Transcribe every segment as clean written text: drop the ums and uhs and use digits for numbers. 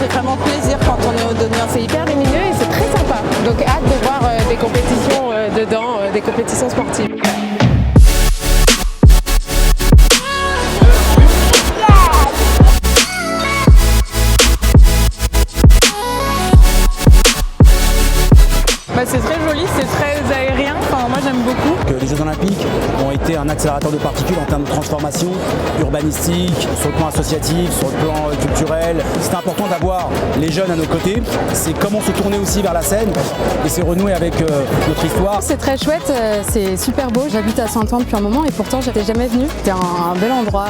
fait vraiment plaisir quand on est aux Donneurs. C'est hyper lumineux et c'est très sympa. Donc hâte de voir des compétitions dedans, des compétitions sportives. C'est très joli, c'est très aérien, enfin, moi j'aime beaucoup. Les Jeux Olympiques ont été un accélérateur de particules en termes de transformation urbanistique, sur le plan associatif, sur le plan culturel. C'est important d'avoir les jeunes à nos côtés. C'est comment se tourner aussi vers la scène et c'est renouer avec notre histoire. C'est très chouette, c'est super beau. J'habite à Saint-Ouen depuis un moment et pourtant j'étais jamais venue. C'était un bel endroit,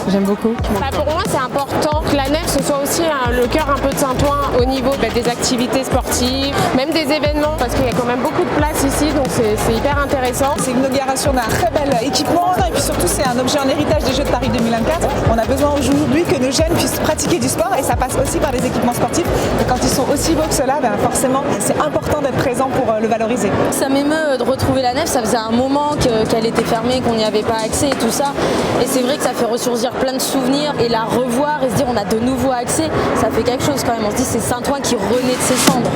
j'aime beaucoup. Pour moi c'est important que la nef ce soit aussi le cœur un peu de Saint-Ouen au niveau des activités sportives, même des événements, parce qu'il y a quand même beaucoup de place ici, donc c'est hyper intéressant. C'est une inauguration d'un très bel équipement et puis surtout c'est un objet en héritage des Jeux de Paris 2024. On a besoin aujourd'hui que nos jeunes puissent pratiquer du sport et ça passe aussi par des équipements sportifs. Et quand ils sont aussi beaux que cela, forcément c'est important d'être présent pour le valoriser. Ça m'émeut de retrouver la nef, ça faisait un moment qu'elle était fermée, qu'on n'y avait pas accès et tout ça. Et c'est vrai que ça fait ressurgir plein de souvenirs et la revoir et se dire on a de nouveaux accès, ça fait quelque chose quand même. On se dit c'est Saint-Ouen qui renaît de ses cendres.